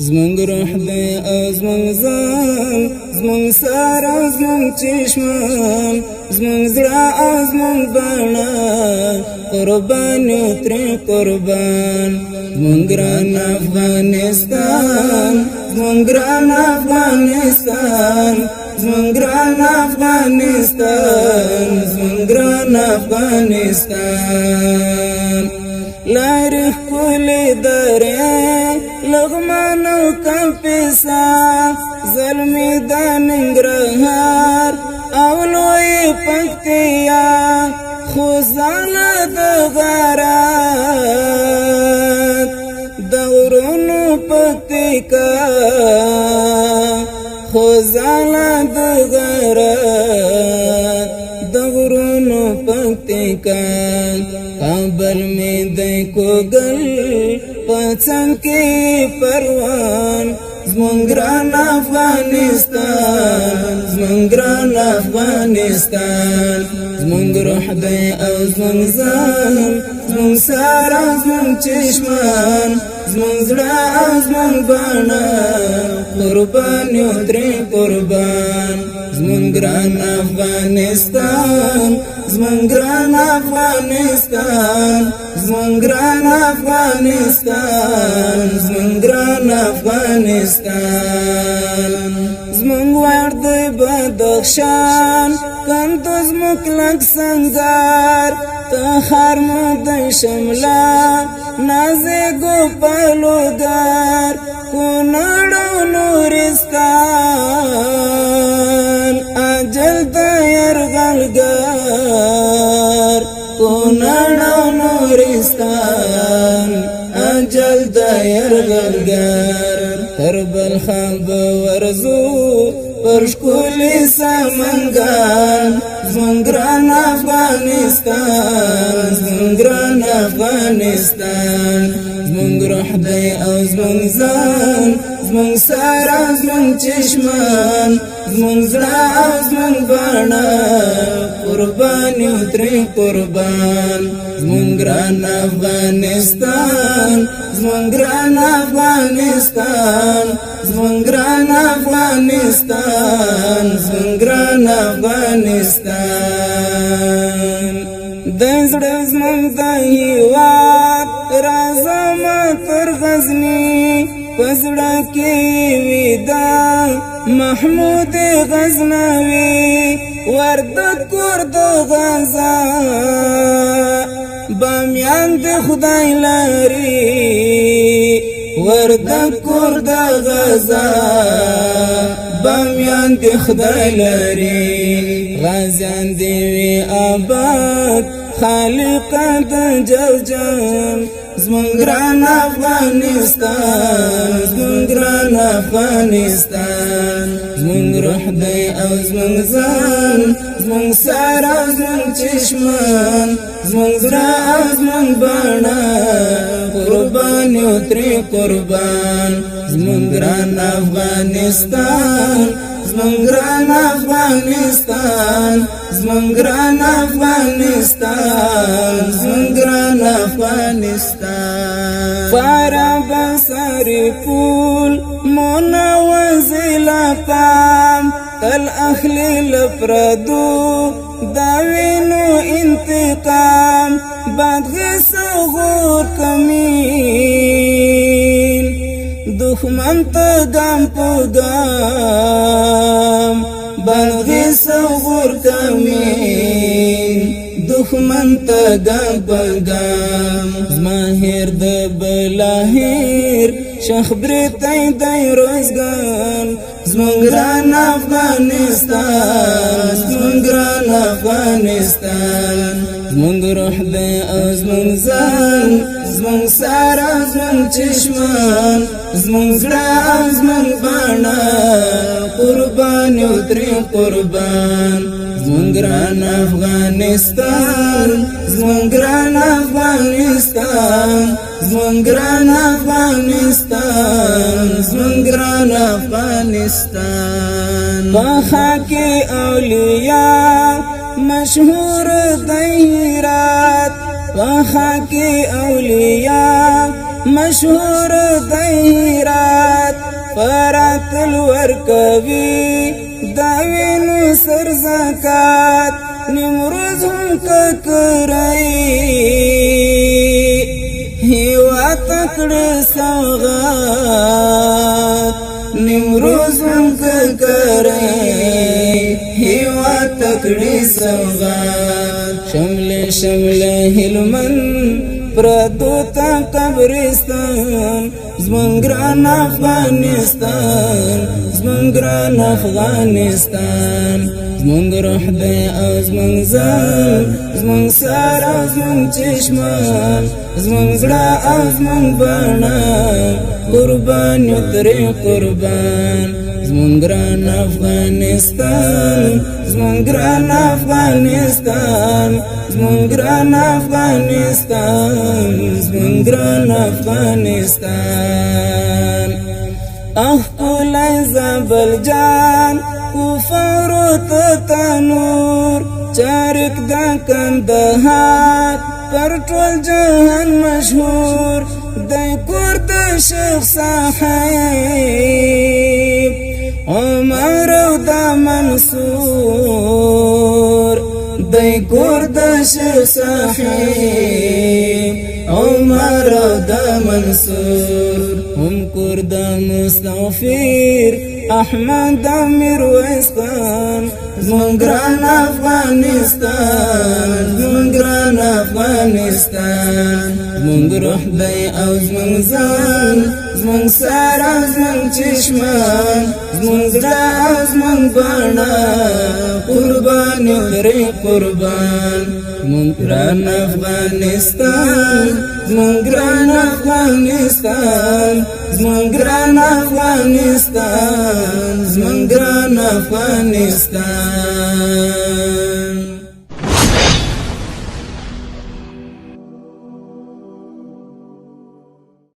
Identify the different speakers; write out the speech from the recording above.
Speaker 1: زمونږ روح دی او زمونږ ځان، زمونږ سر او زمونږ چشمان، زمونږ زړه او زمونږ بڼه، قربان یو ترې قربان. زمونږ ګران افغانستان، زمونږ ګران افغانستان، زمونږ ګران افغانستان، زمونږ ګران افغانستان. لارې ښکلې درې لغمان او کاپیسا، زلمي د ننګرهار او لوی پکتیا، خوزانه د غرات د غرونو پکتیکا، خوزانه د غرات د غرونو پکتیکا. کابل می دی کوګل پڅنګ کې پروان، زمونږ ګران افغانستان، زمونږ ګران افغانستان. زمونږ روح دی او زمونږ ځان، زمونږ سر او زمونږ چشمان، زمونږ زړه او زمونږ بڼه، قربان یو ترې قربان. زمونږ ګران افغانستان، زمونږ ګران افغانستان، زمونږ ګران افغانستان، زمونږ ګران افغانستان. زمونږ وړ دی بدخشان، کندوز مو کلک سنګار، تخار مو دی شمله، نازیږو پهلودار، کونړ او نورستان، اجل د یرغلګر، کونړ او نورستان، اجل د یرغلګر. تر بلخان به ورځو پر ښکلي سمنګان، زمونږ ګران افغانستان، زمونږ ګران افغانستان. زمونږ روح دی او زمونږ ځان، زمونږ سر او زمونږ چشمان، زمونږ زړه او زمونږ بڼه، قربان یو ترې قربان. زمونږ ګران افغانستان، زمونږ ګران افغانستان، زمونږ ګران افغانستان، زمونږ ګران افغانستان. د زړه زمونږ د هېواد راځم تر غزني، په زړه کې وي د محمود غزنوي، وردګ کور د غزا، بامیان د خدای لري، وردګ کور د غزا، بامیان د خدای لري. غازیان دی وی آباد، خالق د جوجم، زمونږ ګران افغانستان، زمونږ ګران افغانستان. زمونږ روح دی او زمونږ ځان، زمونږ سر او زمونږ چشمان، زمونږ زړه او زمونږ بڼه، قربان یو ترې قربان. زمونږ ګران افغانستان، زمونږ ګران افغانستان، زمونږ ګران افغانستان، زمونږ ګران افغانستان. فارا بسری پول منوزل پام، تل اخلی لپردو داوینو انتقام، بدغس غور کمین، دښمن ته ګام په ګام، بدغس غور کمین، دښمن ته ګام په ګام. زما هیر د بلاهیر شیخ بریتی دی روزګان، زمونږ ګران افغانستان، زمونږ ګران افغانستان. زمونږ روح دی او زمونږ ځان، زمونږ سر او زمونږ چشمان، زمونږ زړه او زمونږ بڼه، قربان یو ترې قربان. زمونږ ګران افغانستان، زمونږ ګران افغانستان، زمونږ ګران افغانستان، زمونږ ګران افغانستان. په خاک اولیاء مشهور دی هرات، په خاک اولیاء مشهور دی هرات، فراتل ورکوي دا وینو سر زکات نیمروز هم ککرئی هیوا تکڑی سوغات نیمروز هم ککرئی هیوا تکڑی سوغات شمل شمل هلمن پردو تا قبرستان زمون گران افغانستان زمون گران افغانستان زمون روح دی او زمون زن زمون سار او زمون چشمان زمون زړه او زمون بڼه قربان یو ترې قربان زمون گران افغانستان زمون گران افغانستان زمون گران افغانستان زمون گران افغانستان اخ کولای زابل جان کفر تنور چارک دا کندهار پر ټول جهان مشهور دی کور د شیخ صاحب عمر او دا منصور دی کور د شیخ صاحب عمر او دا منصور هم کور د مستغفر احمد میرویس خان زمون گران افغانستان زمون گران افغانستان زمون روح دی او زمون زن زمون سر او زمون چشمان زمون زړه او زمون بڼه قربان یو ترې قربان زمون گران افغانستان زمون گران افغانستان زمون گران افغانستان زمون گران افغانستان